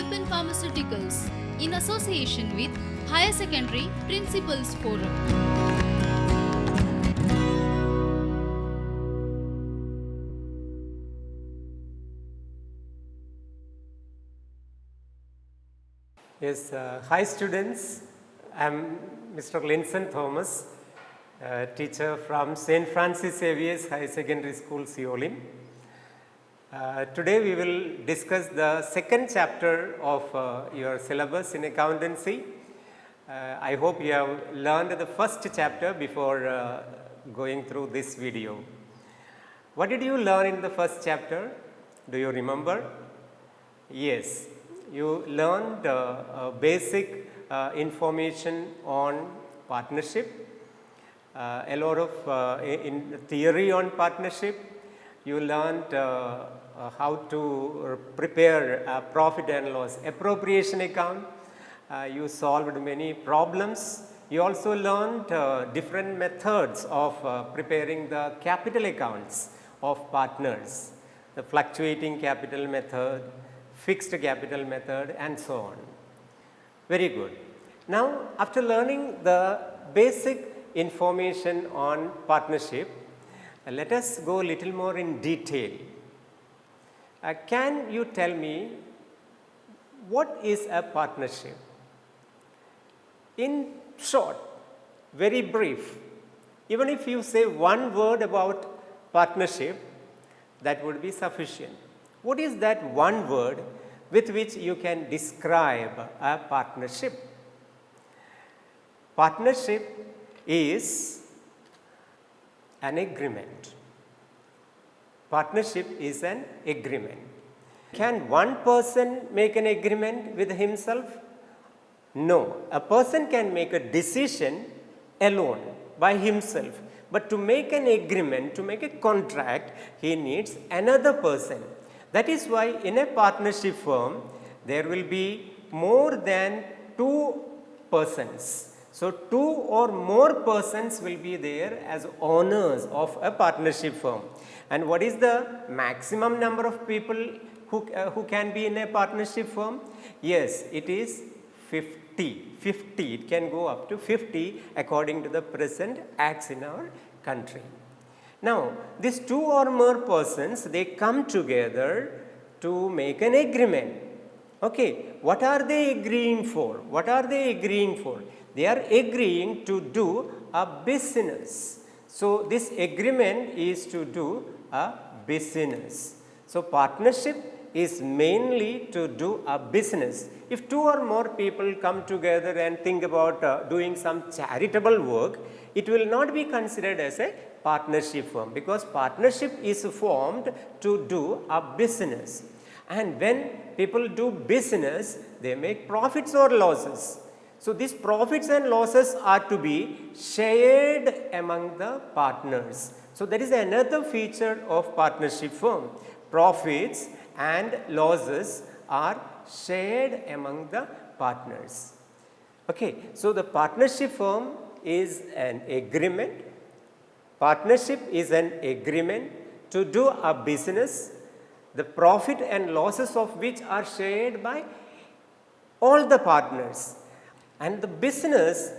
Alpen Pharmaceuticals in association with Higher Secondary Principals Forum. Yes, hi students, I am Mr. Linson Thomas, teacher from St. Francis Xavier's High Secondary School, Seolim. Today we will discuss the second chapter of your syllabus in accountancy. I hope you have learned the first chapter before going through this video. What did you learn in the first chapter? Do you remember? Yes. You learned basic information on partnership, a lot of in theory on partnership. You learned how to prepare a profit and loss appropriation account. You solved many problems. You also learned different methods of preparing the capital accounts of partners, the fluctuating capital method, fixed capital method, and so on. Very good. Now, after learning the basic information on partnership, let us go a little more in detail. Can you tell me what is a partnership? In short, very brief, even if you say one word about partnership, that would be sufficient. What is that one word with which you can describe a partnership? Partnership is an agreement. Partnership is an agreement. Can one person make an agreement with himself? No. A person can make a decision alone by himself. But to make an agreement, to make a contract, he needs another person. That is why in a partnership firm, there will be more than two persons. So, two or more persons will be there as owners of a partnership firm. And what is the maximum number of people who can be in a partnership firm? Yes, it is 50. 50. It can go up to 50 according to the present acts in our country. Now, these two or more persons, they come together to make an agreement. Okay, what are they agreeing for? What are they agreeing for? They are agreeing to do a business. So, this agreement is to do a business. So, partnership is mainly to do a business. If two or more people come together and think about doing some charitable work, it will not be considered as a partnership firm, because partnership is formed to do a business. And when people do business, they make profits or losses. So, these profits and losses are to be shared among the partners. So, that is another feature of partnership firm. Profits and losses are shared among the partners. Okay. So, the partnership firm is an agreement. Partnership is an agreement to do a business, the profit and losses of which are shared by all the partners. And the business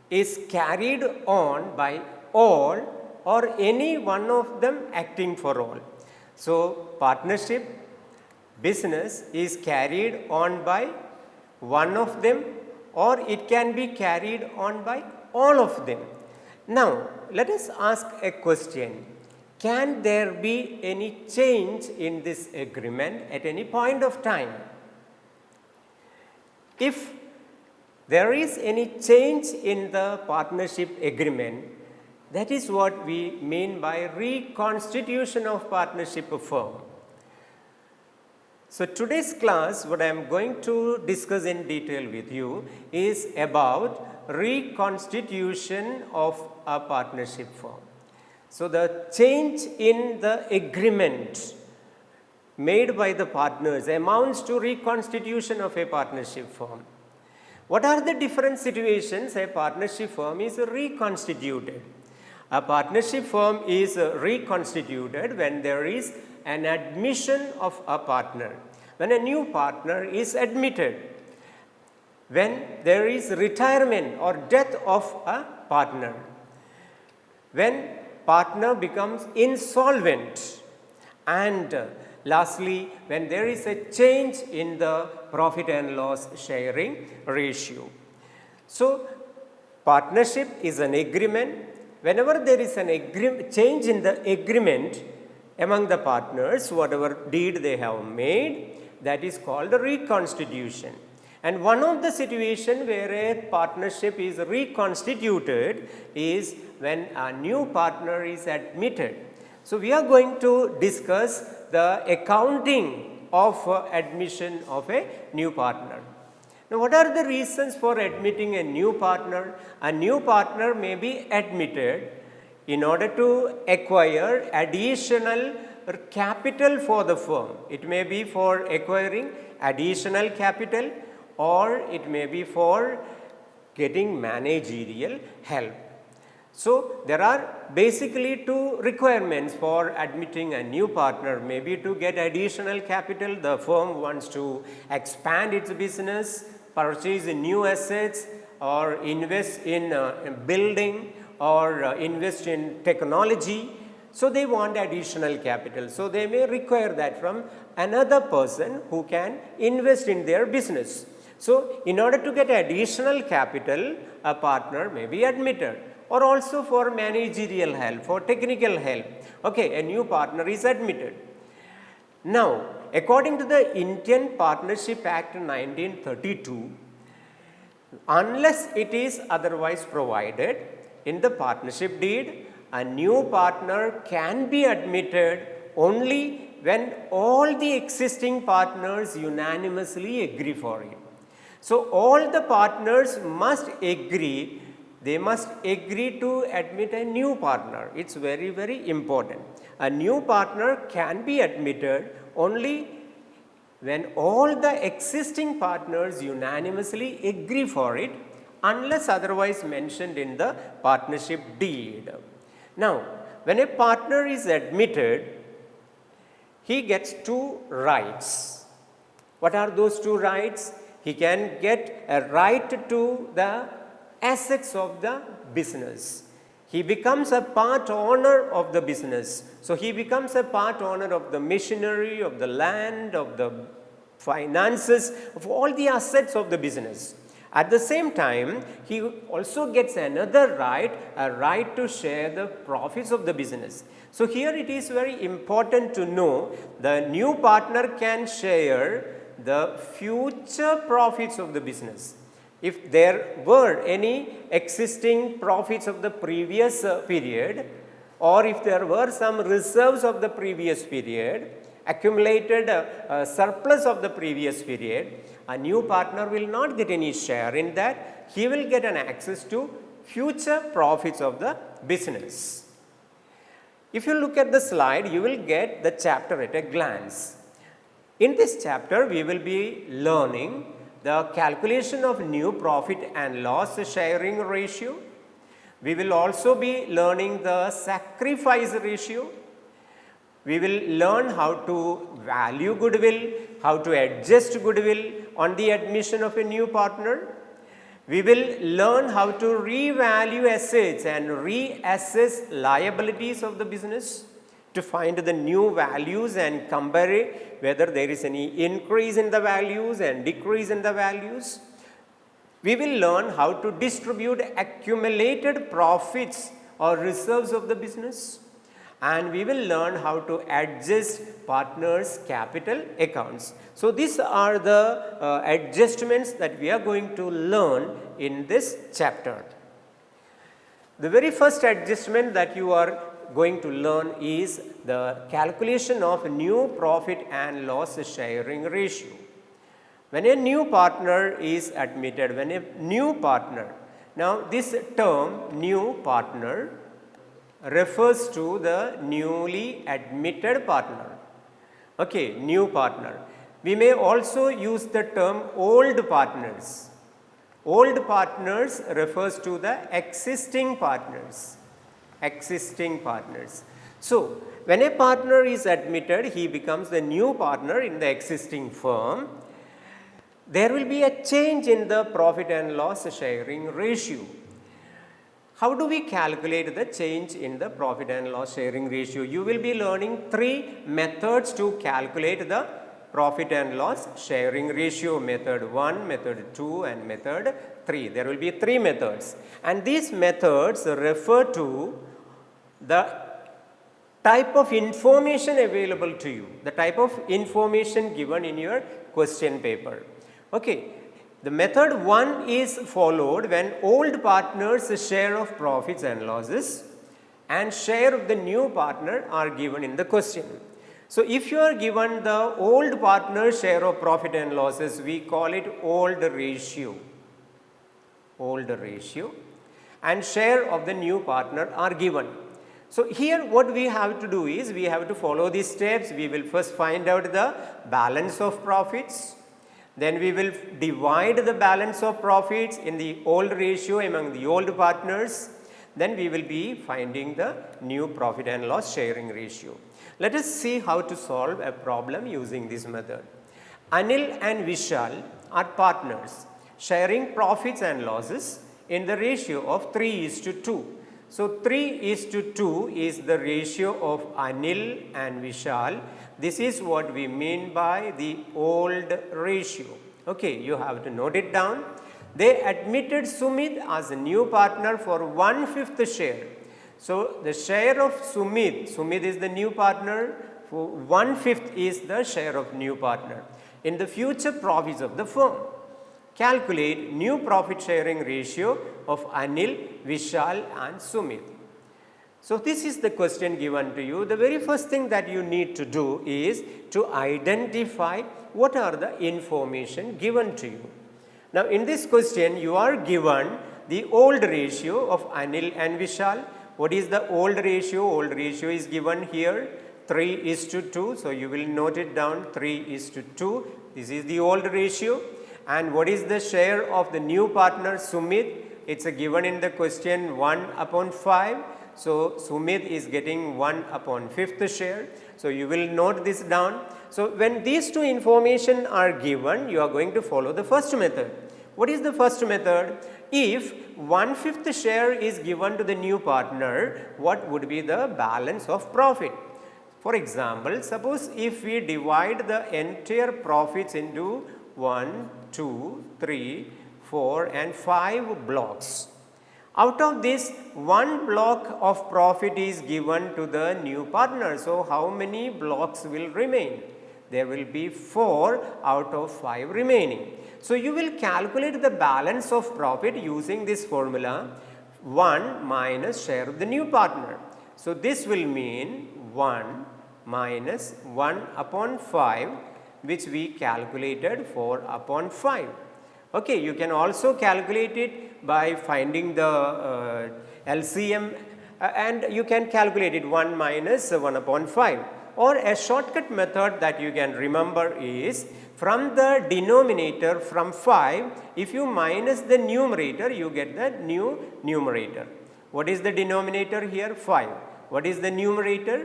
is carried on by all or any one of them acting for all. So, partnership business is carried on by one of them, or it can be carried on by all of them. Now, let us ask a question. Can there be any change in this agreement at any point of time? If there is any change in the partnership agreement, that is what we mean by reconstitution of partnership firm. So, today's class, what I am going to discuss in detail with you is about reconstitution of a partnership firm. So, the change in the agreement made by the partners amounts to reconstitution of a partnership firm. What are the different situations a partnership firm is reconstituted? A partnership firm is reconstituted when there is an admission of a partner. when a new partner is admitted, when there is retirement or death of a partner, when partner becomes insolvent, and lastly, when there is a change in the profit and loss sharing ratio. So, partnership is an agreement. Whenever there is an change in the agreement among the partners, whatever deed they have made, that is called a reconstitution. And one of the situations where a partnership is reconstituted is when a new partner is admitted. So, we are going to discuss the accounting of admission of a new partner. Now, what are the reasons for admitting a new partner? A new partner may be admitted in order to acquire additional capital for the firm. It may be for acquiring additional capital, or it may be for getting managerial help. So, there are basically two requirements for admitting a new partner. Maybe to get additional capital, the firm wants to expand its business, purchase new assets, or invest in building, or invest in technology. So, they want additional capital. So, they may require that from another person who can invest in their business. So, in order to get additional capital, a partner may be admitted, or also for managerial help, for technical help. Okay, a new partner is admitted. Now, according to the Indian Partnership Act 1932, unless it is otherwise provided in the partnership deed, a new partner can be admitted only when all the existing partners unanimously agree for it. So, all the partners must agree, they must agree to admit a new partner. It is very, very important. A new partner can be admitted only when all the existing partners unanimously agree for it, unless otherwise mentioned in the partnership deed. Now, when a partner is admitted, he gets two rights. What are those two rights? He can get a right to the assets of the business. He becomes a part owner of the business. So, he becomes a part owner of the machinery, of the land, of the finances, of all the assets of the business. At the same time, he also gets another right, a right to share the profits of the business. So, here it is very important to know the new partner can share the future profits of the business. If there were any existing profits of the previous period, or if there were some reserves of the previous period, accumulated surplus of the previous period, a new partner will not get any share in that. He will get an access to future profits of the business. If you look at the slide, you will get the chapter at a glance. In this chapter, we will be learning the calculation of new profit and loss sharing ratio. We will also be learning the sacrifice ratio. We will learn how to value goodwill, how to adjust goodwill on the admission of a new partner. We will learn how to revalue assets and reassess liabilities of the business to find the new values and compare whether there is any increase in the values and decrease in the values. We will learn how to distribute accumulated profits or reserves of the business, and we will learn how to adjust partners' capital accounts. So, these are the adjustments that we are going to learn in this chapter. The very first adjustment that you are going to learn is the calculation of new profit and loss sharing ratio. When a new partner is admitted, when a new partner, now this term new partner refers to the newly admitted partner. Okay, new partner. We may also use the term old partners. Old partners refers to the existing partners. Existing partners. So, when a partner is admitted, he becomes the new partner in the existing firm. There will be a change in the profit and loss sharing ratio. How do we calculate the change in the profit and loss sharing ratio? You will be learning 3 methods to calculate the profit and loss sharing ratio: method 1, method 2 and method 3. There will be 3 methods, and these methods refer to the type of information available to you, the type of information given in your question paper. Okay. The method 1 is followed when old partner's share of profits and losses and share of the new partner are given in the question. So, if you are given the old partner's share of profit and losses, we call it old ratio, and share of the new partner are given. So, here what we have to do is we have to follow these steps. We will first find out the balance of profits. Then we will divide the balance of profits in the old ratio among the old partners. Then we will be finding the new profit and loss sharing ratio. Let us see how to solve a problem using this method. Anil and Vishal are partners sharing profits and losses in the ratio of 3:2. So, 3:2 is the ratio of Anil and Vishal. This is what we mean by the old ratio. Okay, you have to note it down. They admitted Sumit as a new partner for 1/5 share. So, the share of Sumit is the new partner, for 1/5 is the share of new partner in the future profits of the firm. Calculate new profit sharing ratio of Anil, Vishal and Sumit. So, this is the question given to you. The very first thing that you need to do is to identify what are the information given to you. Now, in this question you are given the old ratio of Anil and Vishal. What is the old ratio? Old ratio is given here 3:2. So, you will note it down 3:2. This is the old ratio. And what is the share of the new partner Sumit? It is given in the question 1/5. So, Sumit is getting 1/5 share. So, you will note this down. So, when these two information are given, you are going to follow the first method. What is the first method? If 1/5 share is given to the new partner, what would be the balance of profit? For example, suppose if we divide the entire profits into 1, 2, 3, 4 and 5 blocks. Out of this, 1 block of profit is given to the new partner. So, how many blocks will remain? There will be 4 out of 5 remaining. So, you will calculate the balance of profit using this formula 1 minus share of the new partner. So, this will mean 1 minus 1/5, which we calculated 4/5. Okay, you can also calculate it by finding the LCM and you can calculate it 1 minus 1/5, or a shortcut method that you can remember is from the denominator from 5, if you minus the numerator you get the new numerator. What is the denominator here? 5. What is the numerator?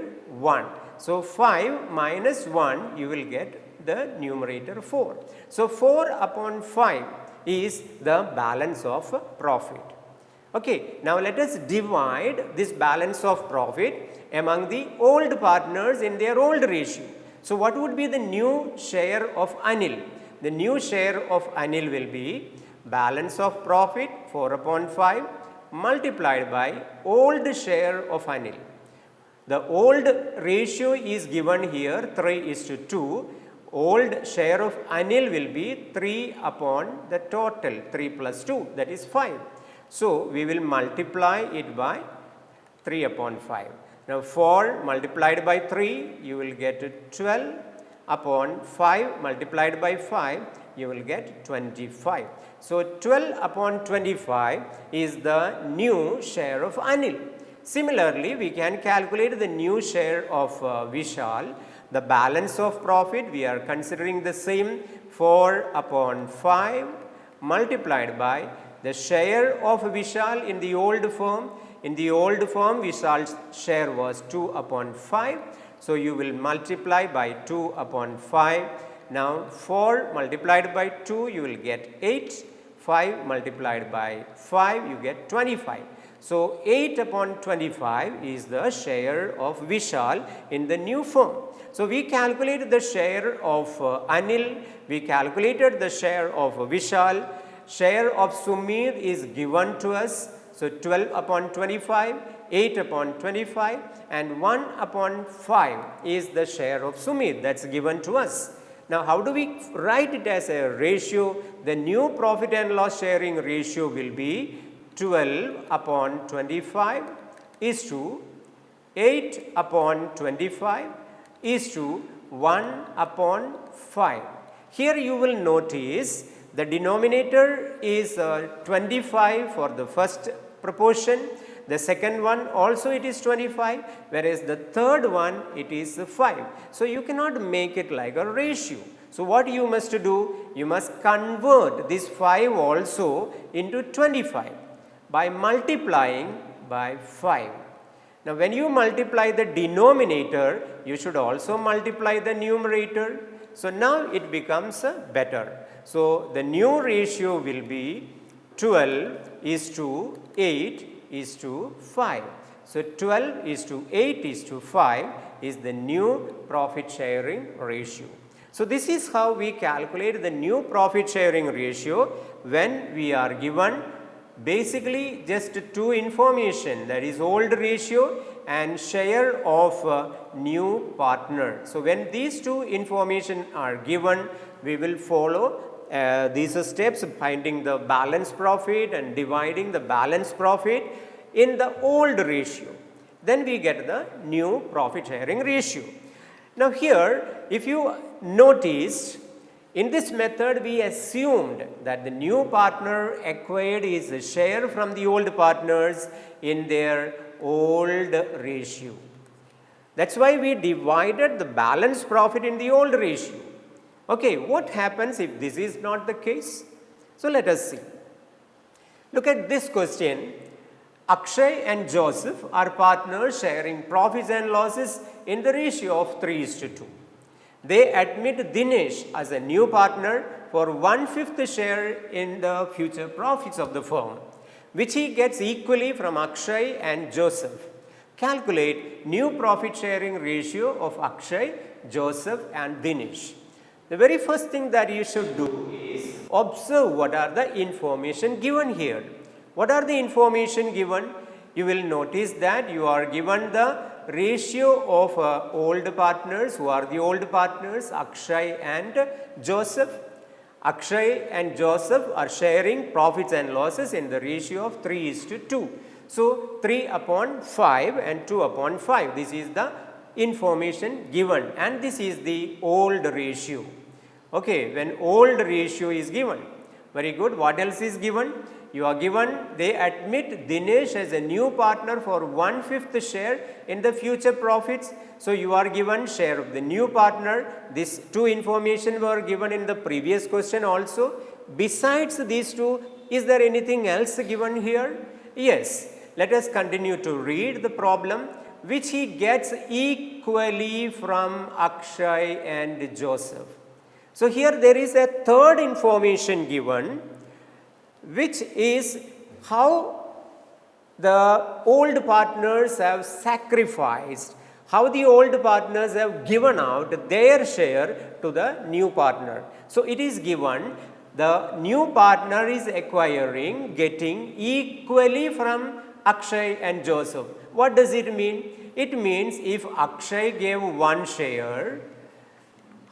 1. So, 5 minus 1 you will get the numerator 4. So, 4/5 is the balance of profit. Okay. Now, let us divide this balance of profit among the old partners in their old ratio. So, what would be the new share of Anil? The new share of Anil will be balance of profit 4/5 multiplied by old share of Anil. The old ratio is given here 3:2. Old share of Anil will be 3 upon the total 3 plus 2, that is 5. So, we will multiply it by 3/5. Now, 4 multiplied by 3 you will get 12 upon 5 multiplied by 5 you will get 25. So, 12/25 is the new share of Anil. Similarly, we can calculate the new share of Vishal. The balance of profit we are considering the same 4/5 multiplied by the share of Vishal in the old firm. In the old form, Vishal's share was 2 upon 5. So, you will multiply by 2 upon 5. Now, 4 multiplied by 2, you will get 8. 5 multiplied by 5, you get 25. So, 8 upon 25 is the share of Vishal in the new form. So, we calculated the share of Anil, we calculated the share of Vishal, share of Sumir is given to us. So, 12 upon 25, 8 upon 25 and 1 upon 5 is the share of Sumir that is given to us. Now, how do we write it as a ratio? The new profit and loss sharing ratio will be 12 upon 25 is to 8 upon 25 is to 1 upon 5. Here you will notice the denominator is 25 for the first proportion, the second one also it is 25, whereas the third one it is 5. So, you cannot make it like a ratio. So, what you must do? You must convert this 5 also into 25 by multiplying by 5. Now, when you multiply the denominator, you should also multiply the numerator. So, now it becomes better. So, the new ratio will be 12 is to 8 is to 5. So, 12 is to 8 is to 5 is the new profit sharing ratio. So, this is how we calculate the new profit sharing ratio when we are given basically just two information, that is old ratio and share of new partner. So, when these two information are given, we will follow these steps, finding the balance profit and dividing the balance profit in the old ratio. Then we get the new profit sharing ratio. Now, here if you notice, in this method we assumed that the new partner acquired his share from the old partners in their old ratio. That is why we divided the balance profit in the old ratio. Okay, what happens if this is not the case? So, let us see. Look at this question. Akshay and Joseph are partners sharing profits and losses in the ratio of 3:2. They admit Dinesh as a new partner for 1/5 share in the future profits of the firm, which he gets equally from Akshay and Joseph. Calculate new profit sharing ratio of Akshay, Joseph and Dinesh. The very first thing that you should do is observe what are the information given here. What are the information given? You will notice that you are given the ratio of old partners. Who are the old partners? Akshay and Joseph. Akshay and Joseph are sharing profits and losses in the ratio of 3:2. So, 3 upon 5 and 2 upon 5. This is the information given and this is the old ratio. Okay, when old ratio is given. Very good. What else is given? You are given, they admit Dinesh as a new partner for 1/5 share in the future profits. So, you are given share of the new partner. These two information were given in the previous question also. Besides these two, is there anything else given here? Yes. Let us continue to read the problem, which he gets equally from Akshay and Joseph. So, here there is a third information given, which is how the old partners have sacrificed, how the old partners have given out their share to the new partner. So, it is given the new partner is acquiring, getting equally from Akshay and Joseph. What does it mean? It means if Akshay gave 1 share,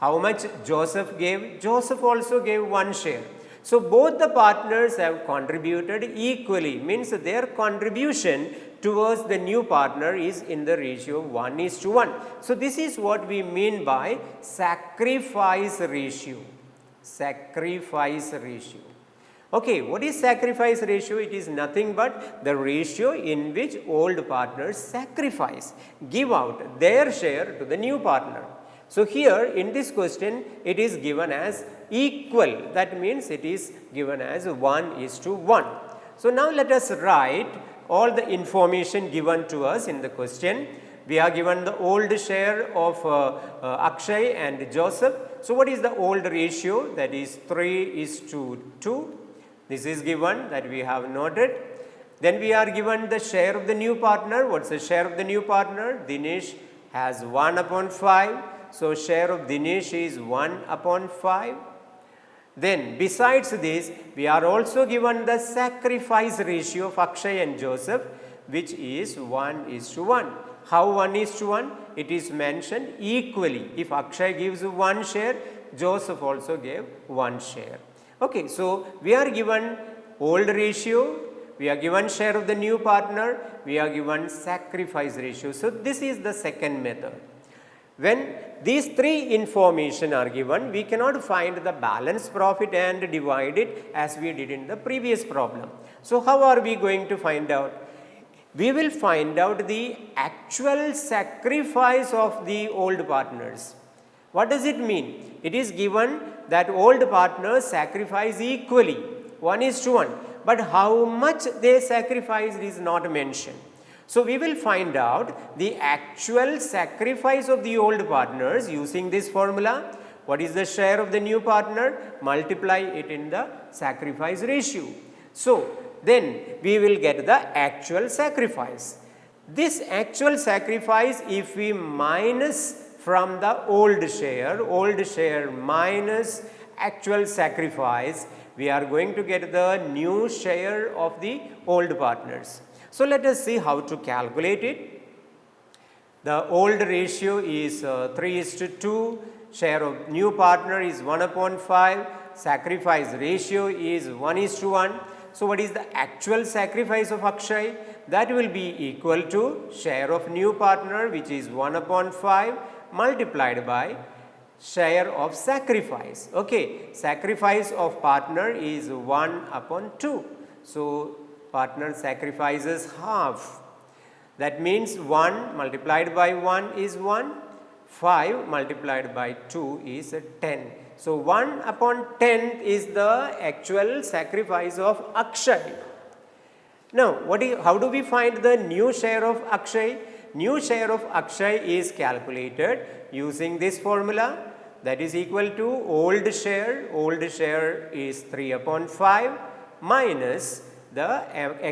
how much Joseph gave? Joseph also gave 1 share. So, both the partners have contributed equally, means their contribution towards the new partner is in the ratio of 1:1. So, this is what we mean by sacrifice ratio. Sacrifice ratio. Okay, what is sacrifice ratio? It is nothing but the ratio in which old partners sacrifice, give out their share to the new partner. So, here in this question it is given as equal, that means it is given as 1:1. So, now let us write all the information given to us in the question. We are given the old share of Akshay and Joseph. So, what is the old ratio? That is 3:2. This is given, that we have noted. Then we are given the share of the new partner. What is the share of the new partner? Dinesh has 1/5. So, share of Dinesh is 1/5. Then besides this, we are also given the sacrifice ratio of Akshay and Joseph, which is 1:1. How 1:1? It is mentioned equally. If Akshay gives 1 share, Joseph also gave 1 share. Okay, so we are given old ratio, we are given share of the new partner, we are given sacrifice ratio. So this is the second method. When these 3 information are given, we cannot find the balance profit and divide it as we did in the previous problem. So how are we going to find out? We will find out the actual sacrifice of the old partners. What does it mean? It is given that old partners sacrifice equally, 1:1, but how much they sacrificed is not mentioned. So we will find out the actual sacrifice of the old partners using this formula. What is the share of the new partner? Multiply it in the sacrifice ratio. So then we will get the actual sacrifice. This actual sacrifice, if we minus from the old share minus actual sacrifice, we are going to get the new share of the old partners. So let us see how to calculate it. The old ratio is 3:2, share of new partner is 1/5, sacrifice ratio is 1:1. So what is the actual sacrifice of Akshay? That will be equal to share of new partner, which is 1/5 multiplied by share of sacrifice. Okay, sacrifice of partner is 1/2. So partner sacrifices half. That means 1 multiplied by 1 is 1, 5 multiplied by 2 is 10. So 1/10 is the actual sacrifice of Akshay. Now how do we find the new share of Akshay? New share of Akshay is calculated using this formula, that is equal to old share is 3/5 minus the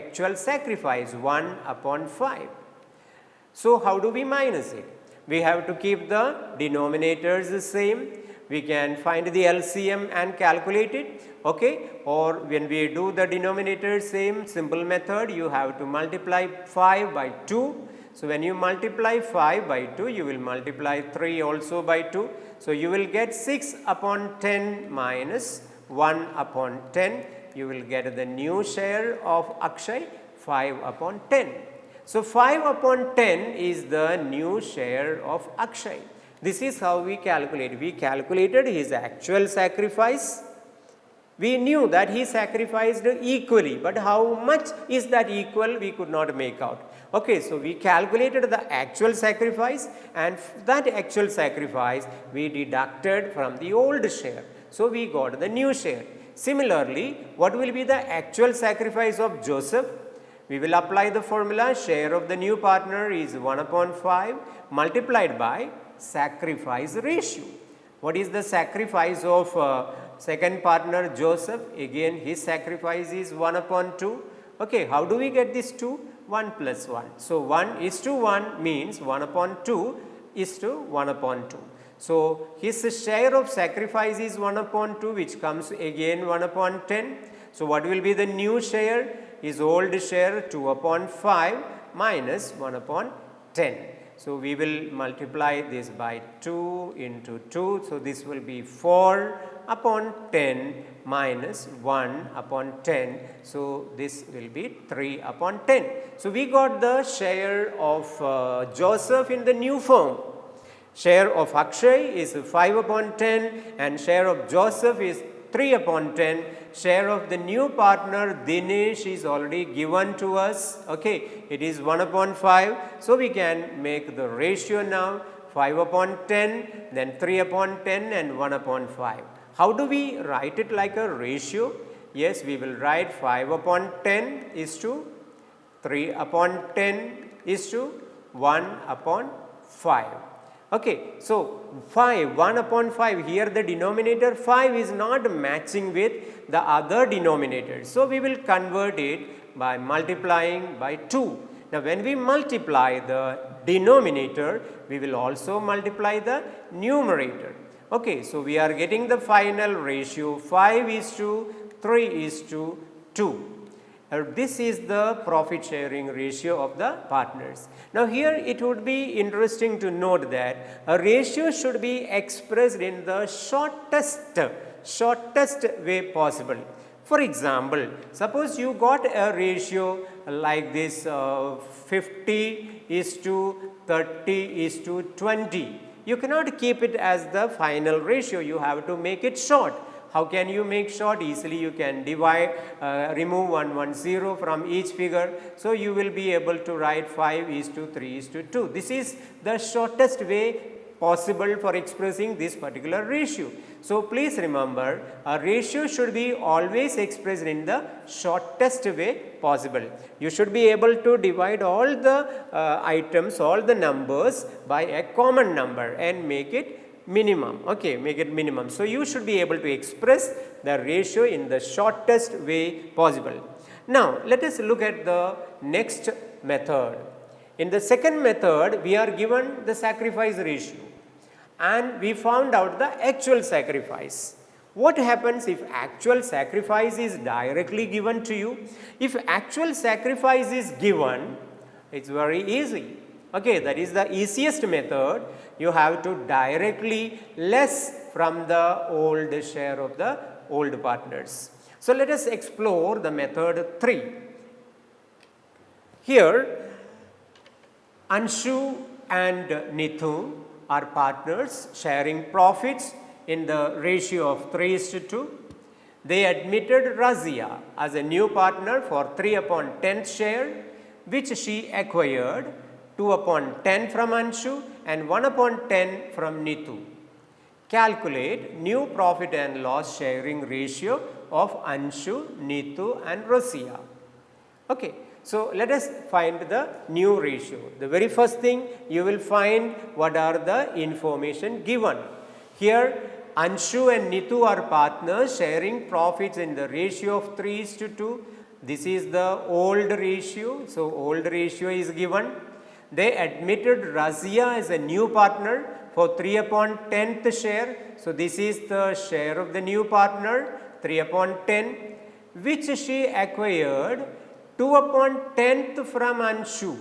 actual sacrifice 1/5. So how do we minus it? We have to keep the denominators the same. We can find the LCM and calculate it, okay? Or when we do the denominator, same simple method, you have to multiply 5 by 2. So when you multiply 5 by 2, you will multiply 3 also by 2. So you will get 6/10 minus 1/10. You will get the new share of Akshay, 5/10. So 5/10 is the new share of Akshay. This is how we calculate. We calculated his actual sacrifice. We knew that he sacrificed equally, but how much is that equal, we could not make out. Okay, so we calculated the actual sacrifice, and that actual sacrifice we deducted from the old share. So we got the new share. Similarly, what will be the actual sacrifice of Joseph? We will apply the formula, share of the new partner is 1/5 multiplied by sacrifice ratio. What is the sacrifice of second partner Joseph? Again his sacrifice is 1/2. Okay, how do we get this 2? 1 plus 1. So 1:1 means 1/2 is to 1/2. So his share of sacrifice is 1/2, which comes again 1/10. So what will be the new share? His old share 2/5 minus 1/10. So we will multiply this by 2 into 2. So this will be 4/10 minus 1/10. So this will be 3/10. So we got the share of Joseph in the new form. Share of Akshay is 5/10 and share of Joseph is 3/10. Share of the new partner Dinesh is already given to us. Okay, it is 1/5. So we can make the ratio now, 5/10, then 3/10 and 1/5. How do we write it like a ratio? Yes, we will write 5/10 is to 3 upon 10 is to 1 upon 5. Okay, so 5, 1 upon 5, here the denominator 5 is not matching with the other denominators. So, we will convert it by multiplying by 2. Now, when we multiply the denominator, we will also multiply the numerator. Okay, so we are getting the final ratio 5 is to 3 is to 2. This is the profit sharing ratio of the partners. Now, here it would be interesting to note that a ratio should be expressed in the shortest way possible. For example, suppose you got a ratio like this 50 is to 30 is to 20. You cannot keep it as the final ratio, you have to make it short. How can you make short? Easily you can divide, remove 110 from each figure. So, you will be able to write 5 is to 3 is to 2. This is the shortest way possible for expressing this particular ratio. So, please remember, a ratio should be always expressed in the shortest way possible. You should be able to divide all the items, all the numbers by a common number and make it minimum. Okay, make it minimum. So, you should be able to express the ratio in the shortest way possible. Now, let us look at the next method. In the second method, we are given the sacrifice ratio and we found out the actual sacrifice. What happens if actual sacrifice is directly given to you? If actual sacrifice is given, it is very easy. Okay, that is the easiest method. You have to directly less from the old share of the old partners. So, let us explore the method 3. Here, Anshu and Nithu are partners sharing profits in the ratio of 3:2. They admitted Razia as a new partner for 3 upon 10th share, which she acquired 2 upon 10 from Anshu and 1 upon 10 from Nithu. Calculate new profit and loss sharing ratio of Anshu, Nithu and Razia. Okay. So, let us find the new ratio. The very first thing you will find what are the information given. Here Anshu and Nithu are partners sharing profits in the ratio of 3:2. This is the old ratio. So, old ratio is given. They admitted Razia as a new partner for 3 upon 10th share. So, this is the share of the new partner 3 upon 10, which she acquired 2 upon 10th from Anshu.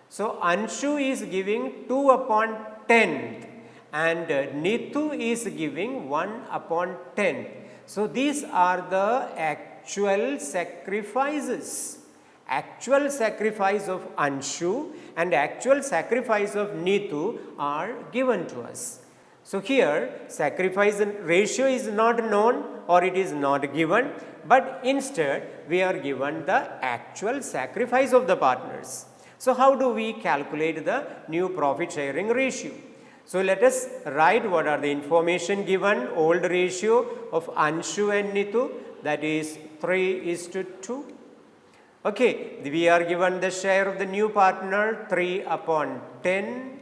So, Anshu is giving 2 upon 10th and Nithu is giving 1 upon 10th. So, these are the actual sacrifices. Actual sacrifice of Anshu and actual sacrifice of Nithu are given to us. So, here sacrifice ratio is not known or it is not given, but instead we are given the actual sacrifice of the partners. So, how do we calculate the new profit sharing ratio? So, let us write what are the information given. Old ratio of Anshu and Nithu, that is 3:2. Okay, we are given the share of the new partner 3 upon 10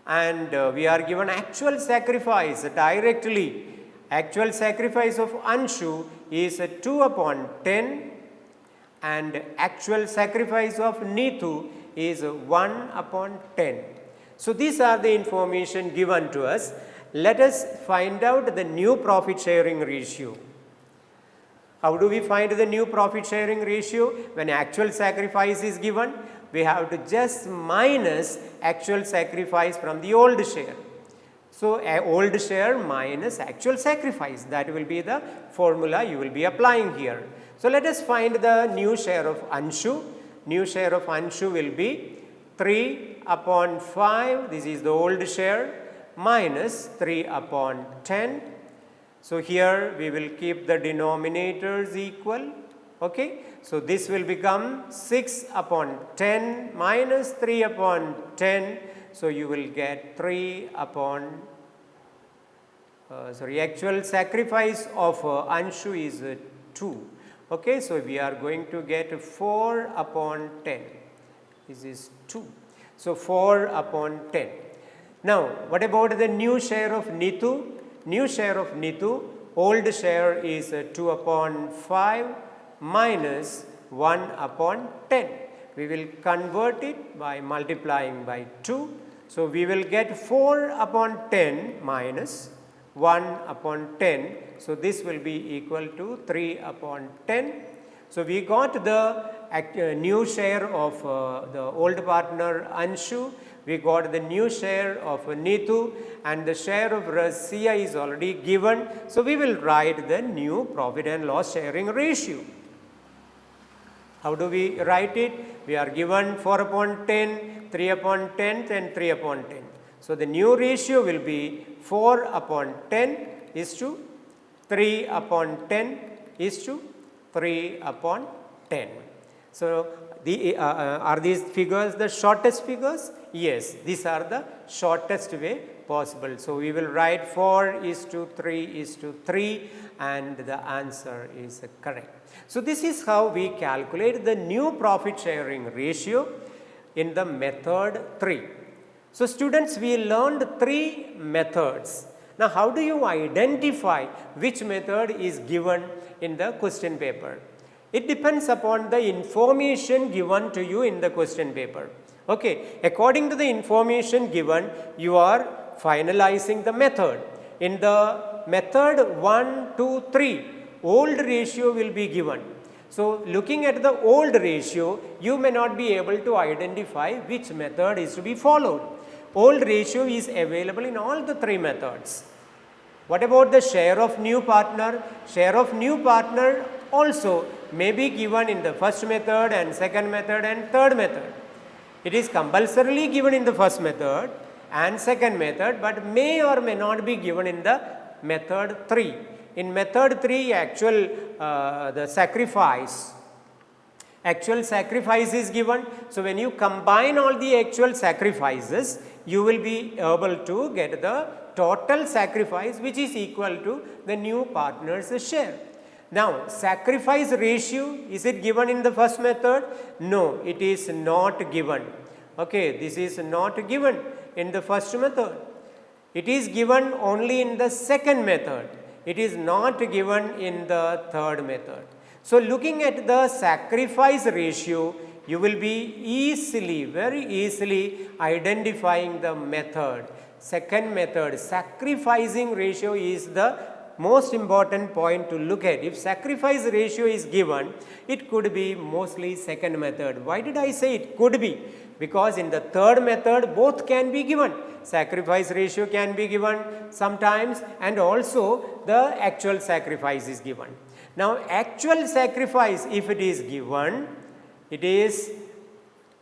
and we are given actual sacrifice directly. Actual sacrifice of Anshu is 2 upon 10 and actual sacrifice of Nithu is 1 upon 10. So, these are the information given to us. Let us find out the new profit sharing ratio. How do we find the new profit sharing ratio? When actual sacrifice is given, we have to just minus actual sacrifice from the old share. So, old share minus actual sacrifice, that will be the formula you will be applying here. So, let us find the new share of Anshu. New share of Anshu will be 3 upon 5, this is the old share, minus 3 upon 10. So, here we will keep the denominators equal. Okay. So, this will become 6 upon 10 minus 3 upon 10. So, you will get 3 upon, actual sacrifice of Anshu is 2. Okay, so we are going to get 4 upon 10. This is 2. So 4 upon 10. Now, what about the new share of Nitu? New share of Nitu, old share is 2 upon 5 minus 1 upon 10. We will convert it by multiplying by 2. So, we will get 4 upon 10 minus 1 upon 10. So, this will be equal to 3 upon 10. So, we got the new share of the old partner Anshu, we got the new share of Neetu, and the share of Sia is already given. So, we will write the new profit and loss sharing ratio. How do we write it? We are given 4 upon 10, 3 upon 10 and 3 upon 10. So, the new ratio will be 4 upon 10 is to 3 upon 10 is to 3 upon 10. So, are these figures the shortest figures? Yes, these are the shortest way possible. So, we will write 4 is to 3 is to 3 and the answer is correct. So, this is how we calculate the new profit sharing ratio in the method 3. So, students, we learned 3 methods. Now, how do you identify which method is given in the question paper? It depends upon the information given to you in the question paper. Okay. According to the information given, you are finalizing the method. In the method 1, 2, 3, old ratio will be given. So, looking at the old ratio, you may not be able to identify which method is to be followed. Old ratio is available in all the 3 methods. What about the share of new partner? Share of new partner also may be given in the first method and second method and third method. It is compulsorily given in the first method and second method, but may or may not be given in the method 3. In method 3, the sacrifice is given. So, when you combine all the actual sacrifices, you will be able to get the total sacrifice which is equal to the new partner's share. Now, sacrifice ratio, is it given in the first method? No, it is not given. Okay, this is not given in the first method. It is given only in the second method. It is not given in the third method. So, looking at the sacrifice ratio, you will be very easily identifying the method. Second method, sacrificing ratio is the most important point to look at. If sacrifice ratio is given, it could be mostly second method. Why did I say it could be? Because in the third method, both can be given. Sacrifice ratio can be given sometimes, and also the actual sacrifice is given. Now, actual sacrifice, if it is given, it is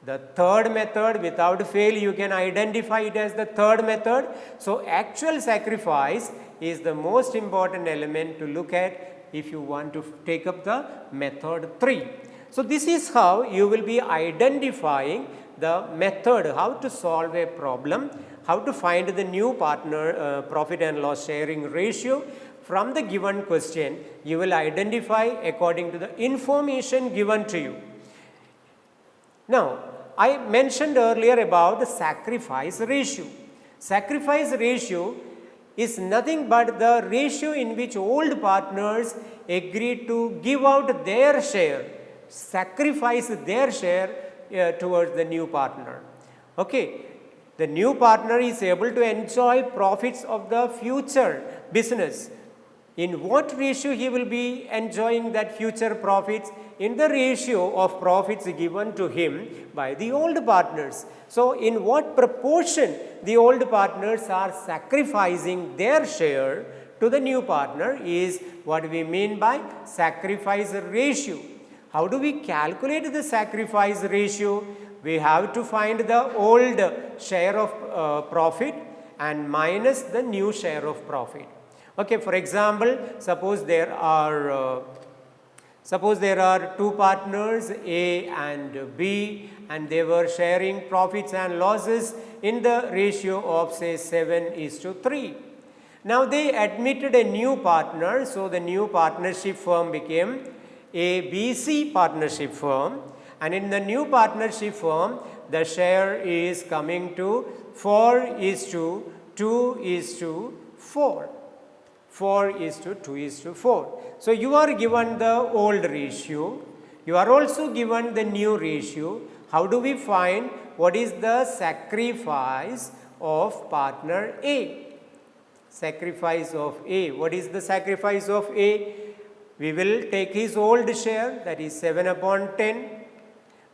the third method. Without fail, you can identify it as the third method. So, actual sacrifice is the most important element to look at if you want to take up the method 3. So, this is how you will be identifying the method, how to solve a problem, how to find the new partner profit and loss sharing ratio. From the given question, you will identify according to the information given to you. Now, I mentioned earlier about the sacrifice ratio. Sacrifice ratio is nothing but the ratio in which old partners agree to give out their share, sacrifice their share towards the new partner. Okay. The new partner is able to enjoy profits of the future business. In what ratio he will be enjoying that future profits? In the ratio of profits given to him by the old partners. So, in what proportion the old partners are sacrificing their share to the new partner is what we mean by sacrifice ratio. How do we calculate the sacrifice ratio? We have to find the old share of profit and minus the new share of profit. Okay, for example, suppose there are two partners A and B, and they were sharing profits and losses in the ratio of say 7:3. Now, they admitted a new partner, so the new partnership firm became ABC partnership firm, and in the new partnership firm the share is coming to 4:2:4. 4:2:4. So you are given the old ratio, you are also given the new ratio. How do we find what is the sacrifice of partner A? Sacrifice of A. What is the sacrifice of A? We will take his old share, that is 7/10,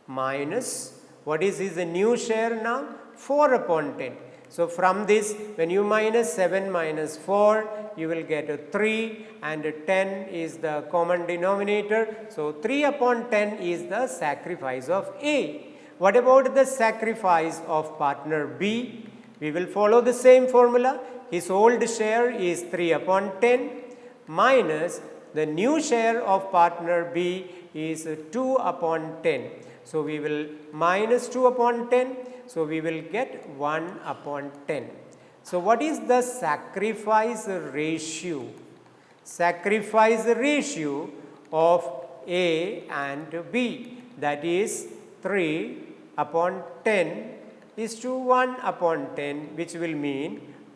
minus what is his new share now? 4/10. So from this, when you minus 7 minus 4, you will get a 3, and 10 is the common denominator. So 3/10 is the sacrifice of A. What about the sacrifice of partner B? We will follow the same formula. His old share is 3/10 minus the new share of partner B is 2/10. So we will minus 2/10. So we will get 1/10. So what is the sacrifice ratio? Sacrifice ratio of A and B, that is 3/10 is to 1/10, which will mean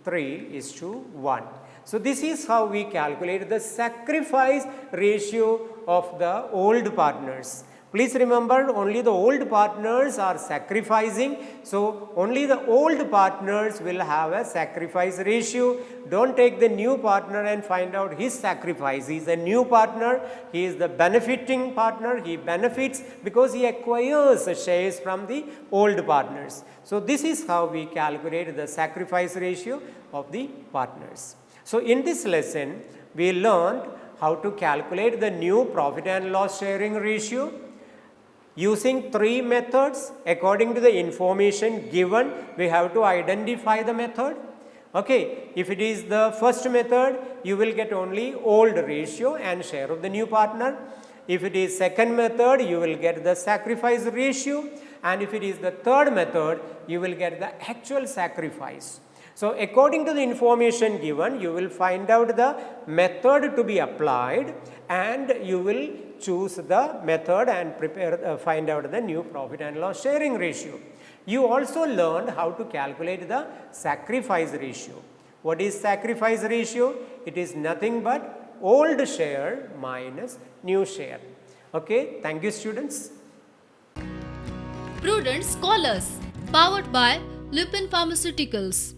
3:1. So this is how we calculate the sacrifice ratio of the old partners. Please remember, only the old partners are sacrificing. So only the old partners will have a sacrifice ratio. Don't take the new partner and find out his sacrifice. He is a new partner. He is the benefiting partner. He benefits because he acquires shares from the old partners. So this is how we calculate the sacrifice ratio of the partners. So in this lesson, we learned how to calculate the new profit and loss sharing ratio using 3 methods. According to the information given, we have to identify the method. Okay, if it is the first method, you will get only old ratio and share of the new partner. If it is second method, you will get the sacrifice ratio, and if it is the third method, you will get the actual sacrifice. So according to the information given, you will find out the method to be applied, and you will choose the method and find out the new profit and loss sharing ratio. You also learned how to calculate the sacrifice ratio. What is sacrifice ratio? It is nothing but old share minus new share. Okay, thank you students. Prudent Scholars, powered by Lupin Pharmaceuticals.